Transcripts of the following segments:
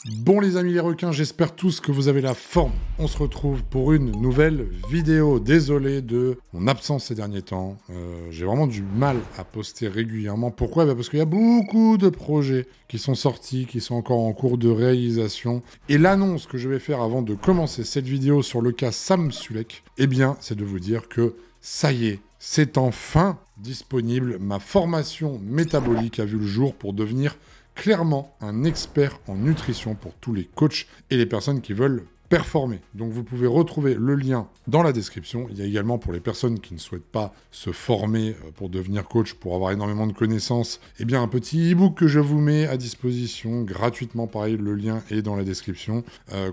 Bon les amis les requins, j'espère tous que vous avez la forme. On se retrouve pour une nouvelle vidéo. Désolé de mon absence ces derniers temps. J'ai vraiment du mal à poster régulièrement. Pourquoi? Parce qu'il y a beaucoup de projets qui sont sortis, qui sont encore en cours de réalisation. Et l'annonce que je vais faire avant de commencer cette vidéo sur le cas Sam Sulek, eh bien, c'est de vous dire que ça y est, c'est enfin disponible. Ma formation métabolique a vu le jour pour devenir clairement un expert en nutrition pour tous les coachs et les personnes qui veulent performer. Donc vous pouvez retrouver le lien dans la description. Il y a également pour les personnes qui ne souhaitent pas se former pour devenir coach, pour avoir énormément de connaissances, eh bien un petit e-book que je vous mets à disposition gratuitement. Pareil, le lien est dans la description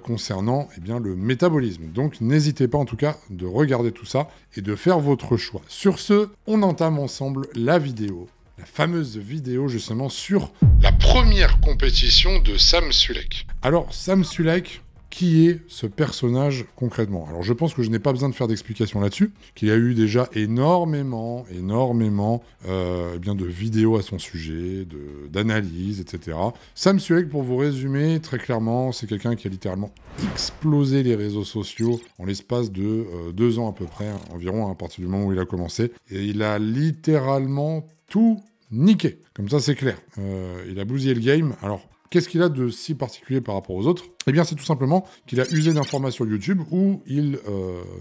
concernant eh bien, le métabolisme. Donc n'hésitez pas en tout cas de regarder tout ça et de faire votre choix. Sur ce, on entame ensemble la vidéo. La fameuse vidéo justement sur la première compétition de Sam Sulek. Alors Sam Sulek, qui est ce personnage concrètement? Alors je pense que je n'ai pas besoin de faire d'explications là-dessus, qu'il y a eu déjà énormément eh bien, de vidéos à son sujet, d'analyses, etc. Sam Sulek, pour vous résumer très clairement, c'est quelqu'un qui a littéralement explosé les réseaux sociaux en l'espace de 2 ans à peu près, environ à partir du moment où il a commencé. Et il a littéralement tout niqué. Comme ça, c'est clair. Il a bousillé le game. Alors, qu'est-ce qu'il a de si particulier par rapport aux autres? Eh bien, c'est tout simplement qu'il a usé d'un format sur YouTube où il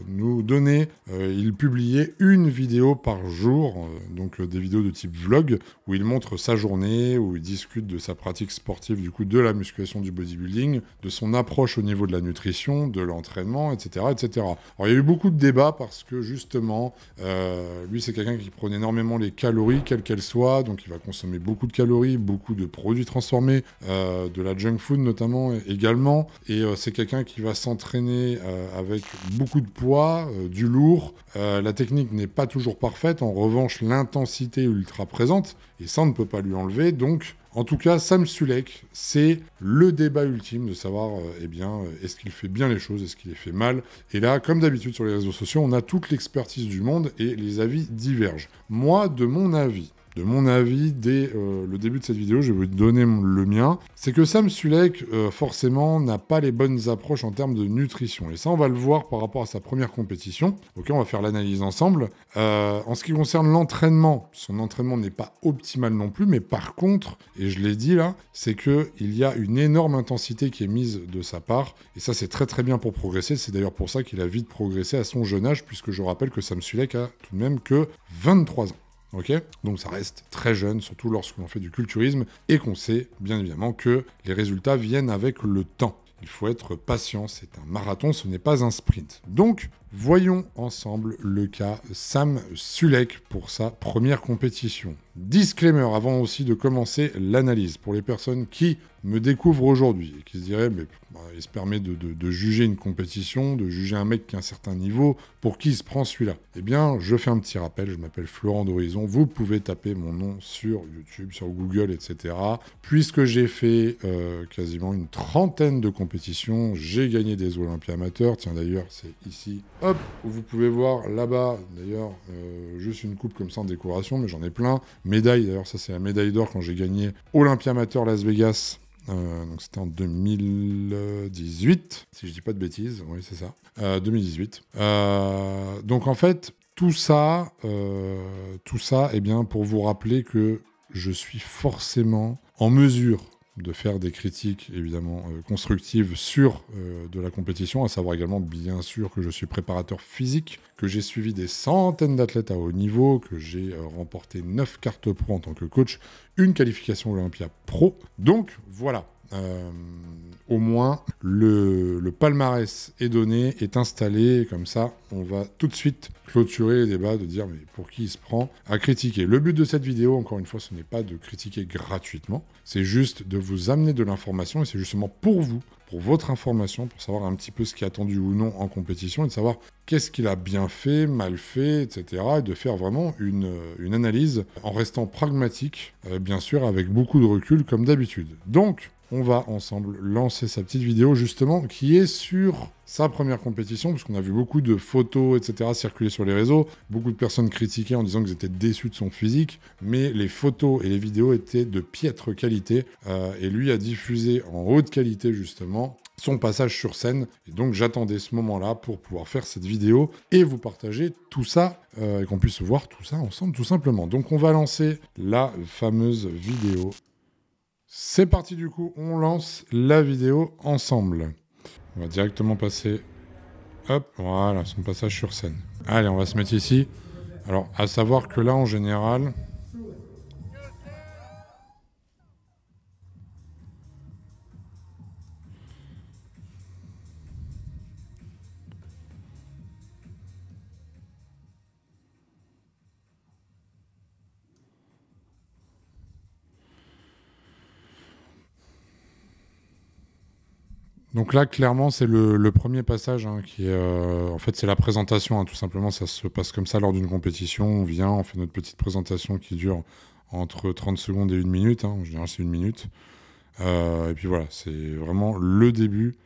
nous donnait, il publiait une vidéo par jour, donc des vidéos de type vlog, où il montre sa journée, où il discute de sa pratique sportive, du coup, de la musculation, du bodybuilding, de son approche au niveau de la nutrition, de l'entraînement, etc., etc. Alors, il y a eu beaucoup de débats parce que, justement, lui, c'est quelqu'un qui prône énormément les calories, quelles qu'elles soient, donc il va consommer beaucoup de calories, beaucoup de produits transformés, de la junk food notamment, également. Et c'est quelqu'un qui va s'entraîner avec beaucoup de poids, du lourd. La technique n'est pas toujours parfaite. En revanche, l'intensité est ultra présente. Et ça, on ne peut pas lui enlever. Donc, en tout cas, Sam Sulek, c'est le débat ultime de savoir, est-ce qu'il fait bien les choses, est-ce qu'il les fait mal? Et là, comme d'habitude sur les réseaux sociaux, on a toute l'expertise du monde et les avis divergent. Moi, de mon avis, dès le début de cette vidéo, je vais vous donner le mien, c'est que Sam Sulek, forcément, n'a pas les bonnes approches en termes de nutrition. Et ça, on va le voir par rapport à sa première compétition. Ok, on va faire l'analyse ensemble. En ce qui concerne l'entraînement, son entraînement n'est pas optimal non plus, mais par contre, et je l'ai dit là, c'est qu'il y a une énorme intensité qui est mise de sa part. Et ça, c'est très très bien pour progresser. C'est d'ailleurs pour ça qu'il a vite progressé à son jeune âge, puisque je rappelle que Sam Sulek a tout de même que 23 ans. Ok, donc ça reste très jeune, surtout lorsque l'on fait du culturisme et qu'on sait bien évidemment que les résultats viennent avec le temps. Il faut être patient, c'est un marathon, ce n'est pas un sprint. Donc, voyons ensemble le cas Sam Sulek pour sa première compétition. Disclaimer, avant aussi de commencer l'analyse, pour les personnes qui me découvrent aujourd'hui et qui se diraient, mais il se permet de juger une compétition, de juger un mec qui a un certain niveau, pour qui il se prend celui-là? Eh bien, je fais un petit rappel, je m'appelle Florent d'Horizon, vous pouvez taper mon nom sur YouTube, sur Google, etc. Puisque j'ai fait quasiment une trentaine de compétitions, j'ai gagné des Olympiades amateurs, tiens d'ailleurs, c'est ici, hop, où vous pouvez voir là-bas, d'ailleurs, juste une coupe comme ça en décoration, mais j'en ai plein. Médaille, d'ailleurs, ça c'est la médaille d'or quand j'ai gagné Olympia Amateur Las Vegas. Donc c'était en 2018, si je dis pas de bêtises, oui c'est ça, 2018. Donc en fait, tout ça, eh bien, pour vous rappeler que je suis forcément en mesure de faire des critiques évidemment constructives sur de la compétition, à savoir également bien sûr que je suis préparateur physique, que j'ai suivi des centaines d'athlètes à haut niveau, que j'ai remporté 9 cartes pro en tant que coach, une qualification Olympia Pro. Donc voilà, au moins le palmarès est donné, est installé, et comme ça on va tout de suite clôturer les débats de dire mais pour qui il se prend à critiquer. Le but de cette vidéo, encore une fois, ce n'est pas de critiquer gratuitement, c'est juste de vous amener de l'information et c'est justement pour vous, pour votre information, pour savoir un petit peu ce qui est attendu ou non en compétition et de savoir qu'est-ce qu'il a bien fait, mal fait, etc. Et de faire vraiment une analyse en restant pragmatique, bien sûr, avec beaucoup de recul comme d'habitude. Donc, on va ensemble lancer sa petite vidéo justement qui est sur sa première compétition, parce qu'on a vu beaucoup de photos, etc. circuler sur les réseaux. Beaucoup de personnes critiquaient en disant qu'ils étaient déçus de son physique, mais les photos et les vidéos étaient de piètre qualité, et lui a diffusé en haute qualité justement son passage sur scène. Et donc j'attendais ce moment-là pour pouvoir faire cette vidéo et vous partager tout ça, et qu'on puisse voir tout ça ensemble tout simplement. Donc on va lancer la fameuse vidéo. C'est parti du coup, on lance la vidéo ensemble. On va directement passer, hop, voilà, son passage sur scène. Allez, on va se mettre ici. Alors, à savoir que là, en général... Donc là, clairement, c'est le premier passage hein, qui est... en fait, c'est la présentation, hein, tout simplement. Ça se passe comme ça lors d'une compétition. On vient, on fait notre petite présentation qui dure entre 30 secondes et 1 minute. Hein. En général, c'est 1 minute. Et puis voilà, c'est vraiment le début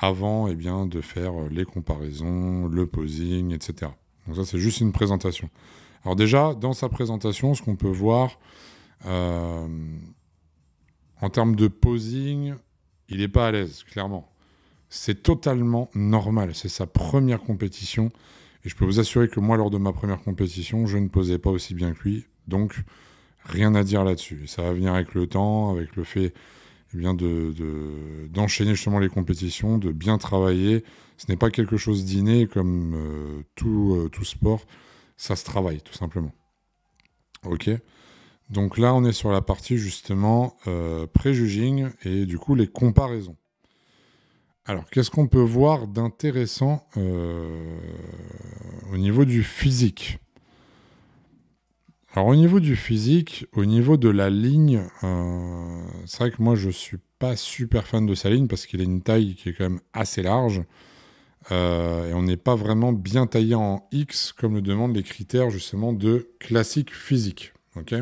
avant eh bien, de faire les comparaisons, le posing, etc. Donc ça, c'est juste une présentation. Alors déjà, dans sa présentation, ce qu'on peut voir, en termes de posing... Il n'est pas à l'aise, clairement. C'est totalement normal. C'est sa première compétition. Et je peux vous assurer que moi, lors de ma première compétition, je ne posais pas aussi bien que lui. Donc, rien à dire là-dessus. Et ça va venir avec le temps, avec le fait eh bien, d'enchaîner justement les compétitions, de bien travailler. Ce n'est pas quelque chose d'inné comme tout sport. Ça se travaille, tout simplement. OK ? Donc là, on est sur la partie justement pré-juging et du coup les comparaisons. Alors, qu'est-ce qu'on peut voir d'intéressant au niveau du physique? Alors, au niveau du physique, au niveau de la ligne, c'est vrai que moi, je ne suis pas super fan de sa ligne parce qu'il a une taille qui est quand même assez large. Et on n'est pas vraiment bien taillé en X comme le demandent les critères justement de classique physique. Ok ?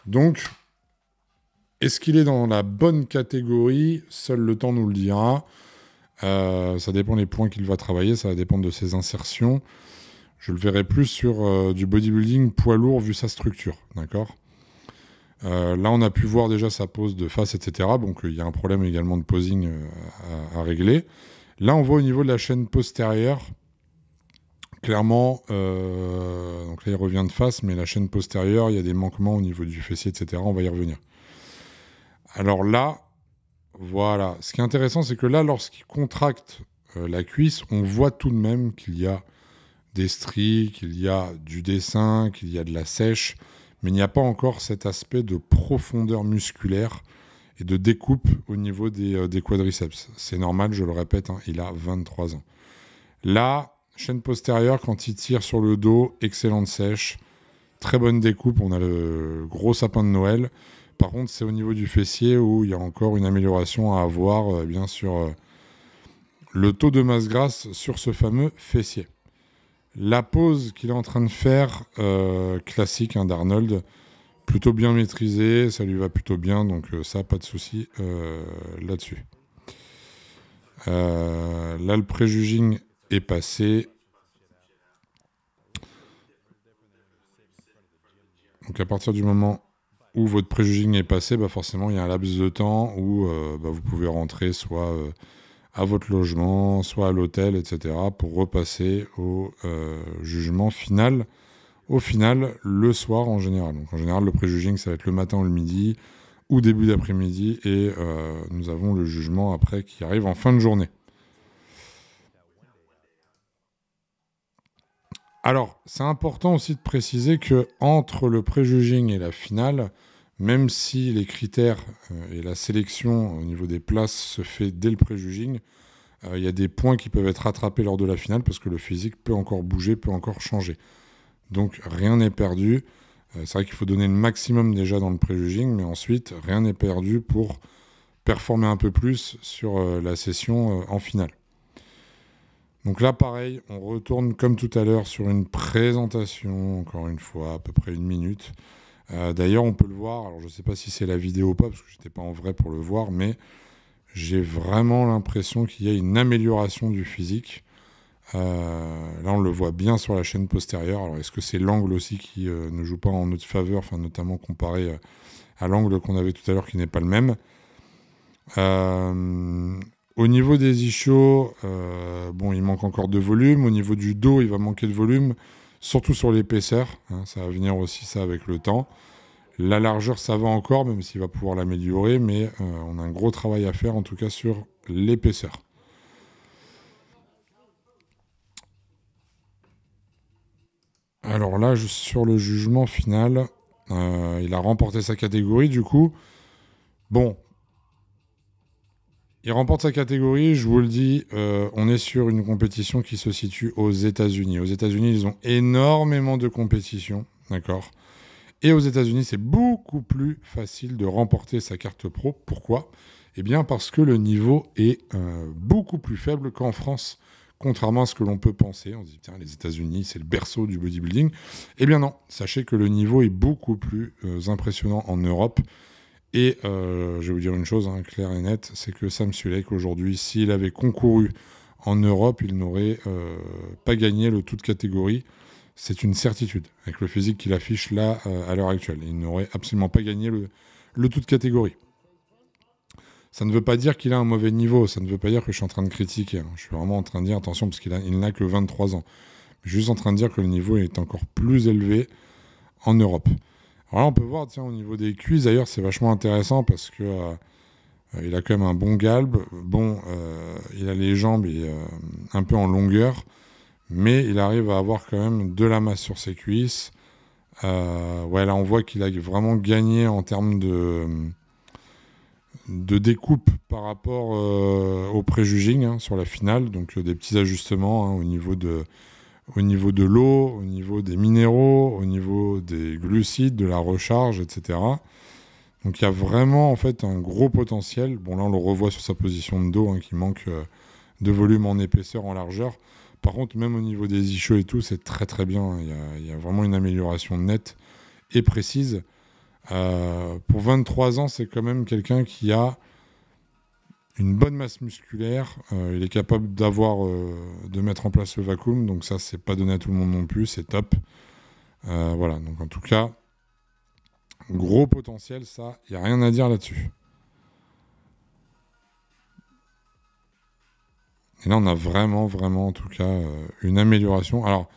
Donc, est-ce qu'il est dans la bonne catégorie? Seul le temps nous le dira. Ça dépend des points qu'il va travailler, ça va dépendre de ses insertions. Je le verrai plus sur du bodybuilding poids lourd vu sa structure, d'accord? Là, on a pu voir déjà sa pose de face, etc. Donc, il y a un problème également de posing à régler. Là, on voit au niveau de la chaîne postérieure, clairement, donc là il revient de face, mais la chaîne postérieure, il y a des manquements au niveau du fessier, etc. On va y revenir. Alors là, voilà. Ce qui est intéressant, c'est que là, lorsqu'il contracte la cuisse, on voit tout de même qu'il y a des stries, qu'il y a du dessin, qu'il y a de la sèche, mais il n'y a pas encore cet aspect de profondeur musculaire et de découpe au niveau des quadriceps. C'est normal, je le répète, hein, il a 23 ans. Là, chaîne postérieure, quand il tire sur le dos, excellente sèche, très bonne découpe, on a le gros sapin de Noël. Par contre, c'est au niveau du fessier où il y a encore une amélioration à avoir, bien sûr, le taux de masse grasse sur ce fameux fessier. La pose qu'il est en train de faire, classique hein, d'Arnold, plutôt bien maîtrisée, ça lui va plutôt bien, donc ça, pas de souci là-dessus. Là, le pré-juging est passé. Donc à partir du moment où votre pré-juging est passé, bah forcément il y a un laps de temps où vous pouvez rentrer soit à votre logement, soit à l'hôtel, etc. pour repasser au jugement final. Au final, le soir en général. Donc en général, le pré-juging, ça va être le matin ou le midi ou début d'après-midi et nous avons le jugement après qui arrive en fin de journée. Alors, c'est important aussi de préciser que entre le pré-juging et la finale, même si les critères et la sélection au niveau des places se fait dès le pré-juging, il y a des points qui peuvent être rattrapés lors de la finale parce que le physique peut encore bouger, peut encore changer. Donc, rien n'est perdu. C'est vrai qu'il faut donner le maximum déjà dans le pré-juging, mais ensuite, rien n'est perdu pour performer un peu plus sur la session en finale. Donc là, pareil, on retourne comme tout à l'heure sur une présentation, encore une fois, à peu près 1 minute. D'ailleurs, on peut le voir, alors je ne sais pas si c'est la vidéo ou pas, parce que je n'étais pas en vrai pour le voir, mais j'ai vraiment l'impression qu'il y a une amélioration du physique. Là, on le voit bien sur la chaîne postérieure. Alors, est-ce que c'est l'angle aussi qui ne joue pas en notre faveur, enfin, notamment comparé à l'angle qu'on avait tout à l'heure qui n'est pas le même. Au niveau des ischios, bon, il manque encore de volume. Au niveau du dos, il va manquer de volume, surtout sur l'épaisseur. Hein, ça va venir aussi ça avec le temps. La largeur, ça va encore, même s'il va pouvoir l'améliorer, mais on a un gros travail à faire, en tout cas sur l'épaisseur. Alors là, sur le jugement final, il a remporté sa catégorie, du coup. Bon, il remporte sa catégorie, je vous le dis, on est sur une compétition qui se situe aux États-Unis. Aux États-Unis, ils ont énormément de compétitions, d'accord ? Et aux États-Unis, c'est beaucoup plus facile de remporter sa carte pro. Pourquoi ? Eh bien, parce que le niveau est beaucoup plus faible qu'en France, contrairement à ce que l'on peut penser. On se dit, tiens, les États-Unis, c'est le berceau du bodybuilding. Eh bien non, sachez que le niveau est beaucoup plus impressionnant en Europe. Et je vais vous dire une chose, hein, claire et nette, c'est que Sam Sulek, aujourd'hui, s'il avait concouru en Europe, il n'aurait pas gagné le toute catégorie. C'est une certitude, avec le physique qu'il affiche là, à l'heure actuelle. Il n'aurait absolument pas gagné le toute catégorie. Ça ne veut pas dire qu'il a un mauvais niveau, ça ne veut pas dire que je suis en train de critiquer. Hein. Je suis vraiment en train de dire, attention, parce qu'il n'a que 23 ans. Je suis juste en train de dire que le niveau est encore plus élevé en Europe. Alors là, on peut voir, tiens, au niveau des cuisses, d'ailleurs, c'est vachement intéressant parce que il a quand même un bon galbe. Bon, il a les jambes un peu en longueur, mais il arrive à avoir quand même de la masse sur ses cuisses. Ouais, là, on voit qu'il a vraiment gagné en termes de découpe par rapport au pré-juging hein, sur la finale. Donc, des petits ajustements hein, au niveau de l'eau, au niveau des minéraux, au niveau des glucides, de la recharge, etc. Donc il y a vraiment en fait un gros potentiel. Bon là on le revoit sur sa position de dos hein, qui manque de volume en épaisseur, en largeur. Par contre même au niveau des ischios et tout c'est très très bien. Hein. Il y a vraiment une amélioration nette et précise. Pour 23 ans c'est quand même quelqu'un qui a une bonne masse musculaire, il est capable de mettre en place le vacuum, donc ça c'est pas donné à tout le monde non plus, c'est top. Voilà, donc en tout cas, gros potentiel, ça, il n'y a rien à dire là-dessus. Et là on a vraiment, vraiment en tout cas une amélioration. Alors,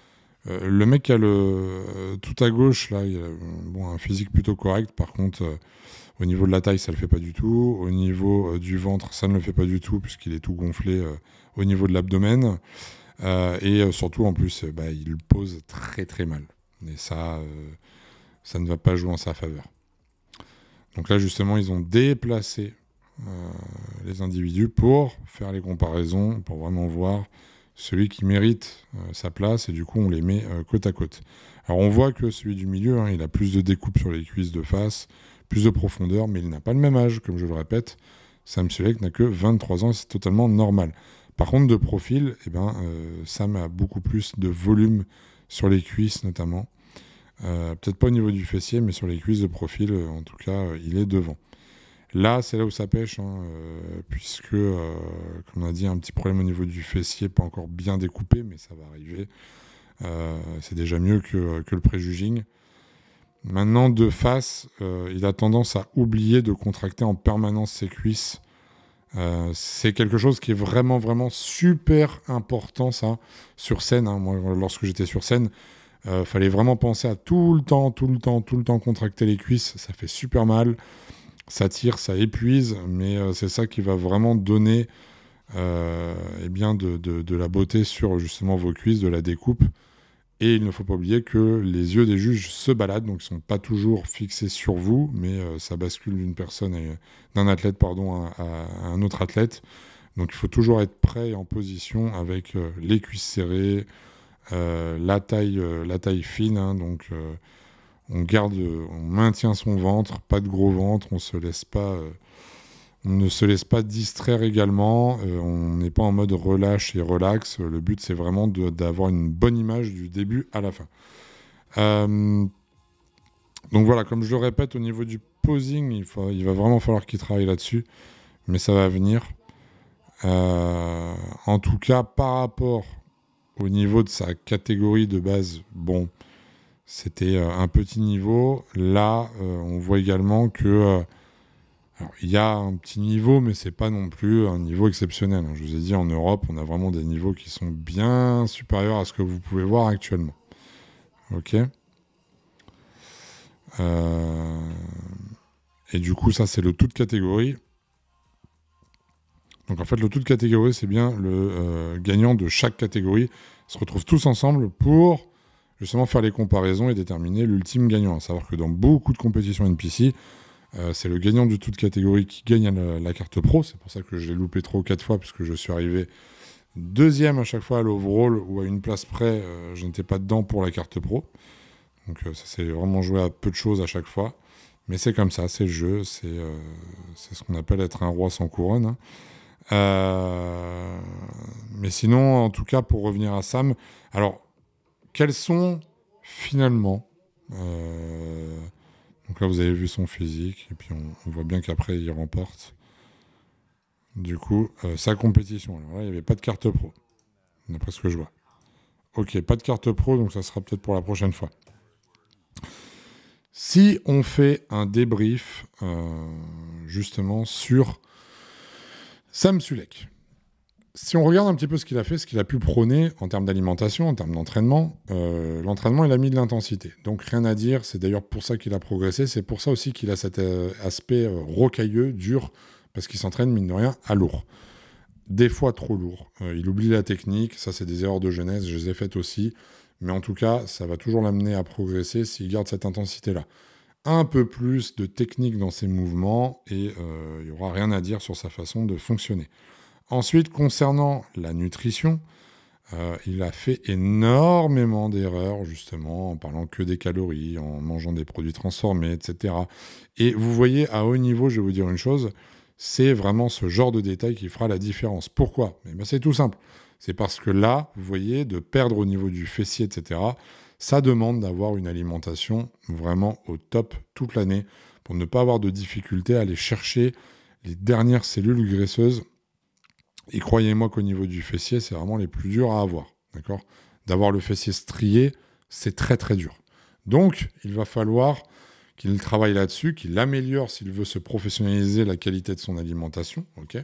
le mec qui a tout à gauche, là, il a un physique plutôt correct, par contre... Au niveau de la taille, ça ne le fait pas du tout. Au niveau du ventre, ça ne le fait pas du tout, puisqu'il est tout gonflé au niveau de l'abdomen. Et surtout, en plus, il pose très très mal. Et ça ne va pas jouer en sa faveur. Donc là, justement, ils ont déplacé les individus pour faire les comparaisons, pour vraiment voir celui qui mérite sa place. Et du coup, on les met côte à côte. Alors, on voit que celui du milieu, hein, il a plus de découpe sur les cuisses de face, plus de profondeur, mais il n'a pas le même âge, comme je le répète. Sam Sulek n'a que 23 ans, c'est totalement normal. Par contre, de profil, Sam a beaucoup plus de volume sur les cuisses, notamment. Peut-être pas au niveau du fessier, mais sur les cuisses de profil, en tout cas, il est devant. Là, c'est là où ça pêche, hein, puisque, comme on a dit, un petit problème au niveau du fessier, pas encore bien découpé, mais ça va arriver. C'est déjà mieux que le pré-juging. Maintenant, de face, il a tendance à oublier de contracter en permanence ses cuisses. C'est quelque chose qui est vraiment, vraiment super important, ça, sur scène. Hein. Moi, lorsque j'étais sur scène, fallait vraiment penser à tout le temps contracter les cuisses. Ça fait super mal, ça tire, ça épuise, mais c'est ça qui va vraiment donner de la beauté sur justement vos cuisses, de la découpe. Et il ne faut pas oublier que les yeux des juges se baladent, donc ils ne sont pas toujours fixés sur vous, mais ça bascule d'un athlète à un autre athlète. Donc il faut toujours être prêt et en position avec les cuisses serrées, la taille fine. Hein, donc on maintient son ventre, pas de gros ventre, on ne se laisse pas distraire également, on n'est pas en mode relâche et relax. Le but, c'est vraiment d'avoir une bonne image du début à la fin. Donc voilà, comme je le répète, au niveau du posing, il va vraiment falloir qu'il travaille là-dessus, mais ça va venir. En tout cas, par rapport au niveau de sa catégorie de base, bon, c'était un petit niveau. Là, on voit également que alors, il y a un petit niveau, mais c'est pas non plus un niveau exceptionnel. Je vous ai dit, en Europe, on a vraiment des niveaux qui sont bien supérieurs à ce que vous pouvez voir actuellement. Ok. Et du coup, ça, c'est le tout de catégorie. Donc en fait, le tout de catégorie, c'est bien le gagnant de chaque catégorie. Ils se retrouvent tous ensemble pour justement faire les comparaisons et déterminer l'ultime gagnant. À savoir que dans beaucoup de compétitions NPC, c'est le gagnant du tout de catégorie qui gagne la carte pro. C'est pour ça que je l'ai loupé 3 ou 4 fois, puisque je suis arrivé deuxième à chaque fois à l'overall, ou à une place près, je n'étais pas dedans pour la carte pro. Donc ça s'est vraiment joué à peu de choses à chaque fois. Mais c'est comme ça, c'est le jeu, c'est ce qu'on appelle être un roi sans couronne. Hein. Mais sinon, en tout cas, pour revenir à Sam, alors, quels sont finalement... donc là, vous avez vu son physique, et puis on voit bien qu'après, il remporte. Du coup, sa compétition. Alors là, il n'y avait pas de carte pro, d'après ce que je vois. Ok, pas de carte pro, donc ça sera peut-être pour la prochaine fois. Si on fait un débrief, justement, sur Sam Sulek. Si on regarde un petit peu ce qu'il a fait, ce qu'il a pu prôner en termes d'alimentation, en termes d'entraînement, l'entraînement, il a mis de l'intensité. Donc rien à dire, c'est d'ailleurs pour ça qu'il a progressé, c'est pour ça aussi qu'il a cet aspect rocailleux, dur, parce qu'il s'entraîne, mine de rien, à lourd. Des fois trop lourd. Il oublie la technique, ça c'est des erreurs de jeunesse, je les ai faites aussi, mais en tout cas, ça va toujours l'amener à progresser s'il garde cette intensité-là. Un peu plus de technique dans ses mouvements, et il n'y aura rien à dire sur sa façon de fonctionner. Ensuite, concernant la nutrition, il a fait énormément d'erreurs, justement, en parlant que des calories, en mangeant des produits transformés, etc. Et vous voyez, à haut niveau, je vais vous dire une chose, c'est vraiment ce genre de détail qui fera la différence. Pourquoi ? C'est tout simple. C'est parce que là, vous voyez, de perdre au niveau du fessier, etc., ça demande d'avoir une alimentation vraiment au top toute l'année pour ne pas avoir de difficulté à aller chercher les dernières cellules graisseuses. Et croyez-moi qu'au niveau du fessier, c'est vraiment les plus durs à avoir. D'accord ? D'avoir le fessier strié, c'est très très dur. Donc, il va falloir qu'il travaille là-dessus, qu'il améliore s'il veut se professionnaliser la qualité de son alimentation. Okay ?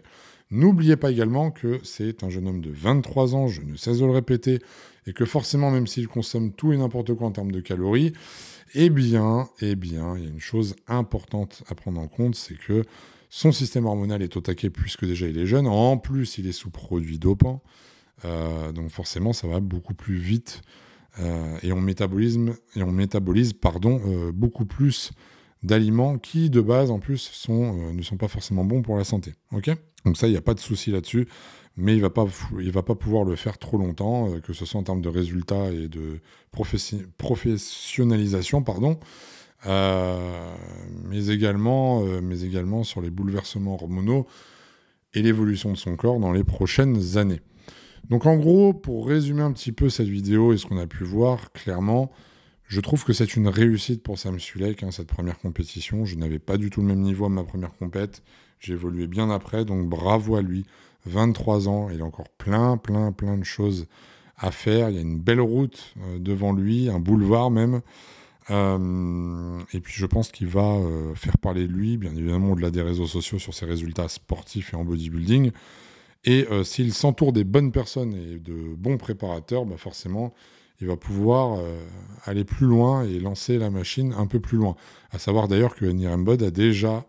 N'oubliez pas également que c'est un jeune homme de 23 ans, je ne cesse de le répéter, et que forcément, même s'il consomme tout et n'importe quoi en termes de calories, eh bien, il y a une chose importante à prendre en compte, c'est que son système hormonal est au taquet puisque déjà il est jeune. En plus, il est sous produits dopants. Donc forcément, ça va beaucoup plus vite. Et on métabolise beaucoup plus d'aliments qui, de base, en plus, ne sont pas forcément bons pour la santé. Okay ? Donc ça, il n'y a pas de souci là-dessus. Mais il va pas pouvoir le faire trop longtemps, que ce soit en termes de résultats et de professionnalisation, pardon. Mais également sur les bouleversements hormonaux et l'évolution de son corps dans les prochaines années. Donc en gros, pour résumer un petit peu cette vidéo et ce qu'on a pu voir, clairement, je trouve que c'est une réussite pour Sam Sulek, cette première compétition. Je n'avais pas du tout le même niveau à ma première compète. J'ai évolué bien après, donc bravo à lui. 23 ans, il a encore plein de choses à faire. Il y a une belle route devant lui, un boulevard même. Et puis je pense qu'il va faire parler de lui, bien évidemment au-delà des réseaux sociaux, sur ses résultats sportifs et en bodybuilding. Et s'il s'entoure des bonnes personnes et de bons préparateurs, forcément, il va pouvoir aller plus loin et lancer la machine un peu plus loin. À savoir d'ailleurs que Nirembod a déjà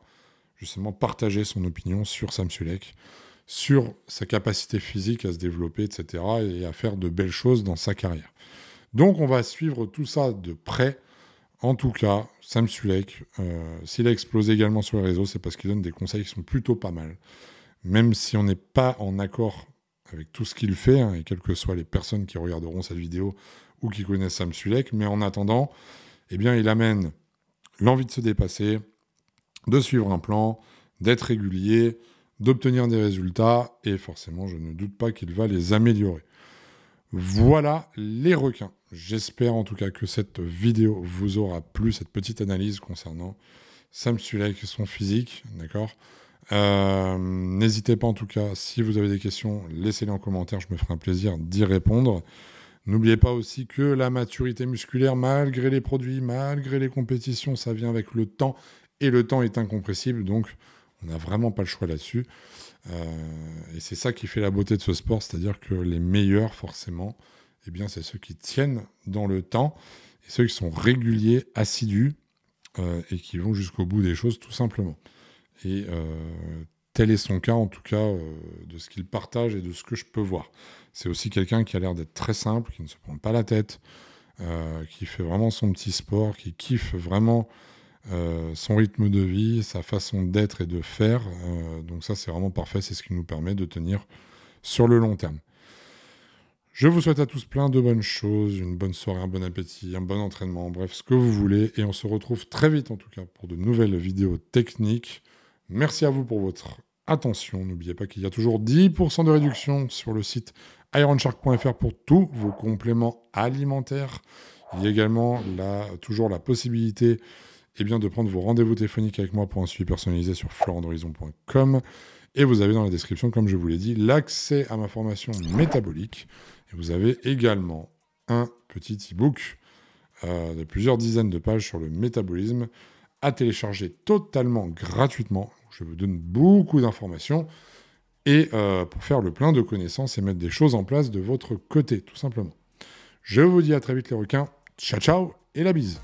justement partagé son opinion sur Sam Sulek, sur sa capacité physique à se développer, etc., et à faire de belles choses dans sa carrière. Donc on va suivre tout ça de près. En tout cas, Sam Sulek, s'il a explosé également sur les réseaux, c'est parce qu'il donne des conseils qui sont plutôt pas mal. Même si on n'est pas en accord avec tout ce qu'il fait, et quelles que soient les personnes qui regarderont cette vidéo ou qui connaissent Sam Sulek, mais en attendant, il amène l'envie de se dépasser, de suivre un plan, d'être régulier, d'obtenir des résultats, et forcément, je ne doute pas qu'il va les améliorer. Voilà les requins. J'espère en tout cas que cette vidéo vous aura plu, cette petite analyse concernant Sam Sulek et son physique, d'accord. N'hésitez pas en tout cas, si vous avez des questions, laissez-les en commentaire, je me ferai un plaisir d'y répondre. N'oubliez pas aussi que la maturité musculaire, malgré les produits, malgré les compétitions, ça vient avec le temps, et le temps est incompressible, donc on n'a vraiment pas le choix là-dessus. Et c'est ça qui fait la beauté de ce sport, c'est-à-dire que les meilleurs, forcément, eh bien, c'est ceux qui tiennent dans le temps, et ceux qui sont réguliers, assidus, et qui vont jusqu'au bout des choses, tout simplement. Et tel est son cas, en tout cas, de ce qu'il partage et de ce que je peux voir. C'est aussi quelqu'un qui a l'air d'être très simple, qui ne se prend pas la tête, qui fait vraiment son petit sport, qui kiffe vraiment son rythme de vie, sa façon d'être et de faire. Donc ça, c'est vraiment parfait. C'est ce qui nous permet de tenir sur le long terme. Je vous souhaite à tous plein de bonnes choses, une bonne soirée, un bon appétit, un bon entraînement, bref, ce que vous voulez. Et on se retrouve très vite, en tout cas, pour de nouvelles vidéos techniques. Merci à vous pour votre attention. N'oubliez pas qu'il y a toujours 10% de réduction sur le site ironshark.fr pour tous vos compléments alimentaires. Il y a également toujours la possibilité de prendre vos rendez-vous téléphoniques avec moi pour un suivi personnalisé sur florentdhorizon.com. Et vous avez dans la description, comme je vous l'ai dit, l'accès à ma formation métabolique. Et vous avez également un petit e-book de plusieurs dizaines de pages sur le métabolisme à télécharger totalement gratuitement. Je vous donne beaucoup d'informations et pour faire le plein de connaissances et mettre des choses en place de votre côté, tout simplement. Je vous dis à très vite les requins. Ciao, ciao et la bise.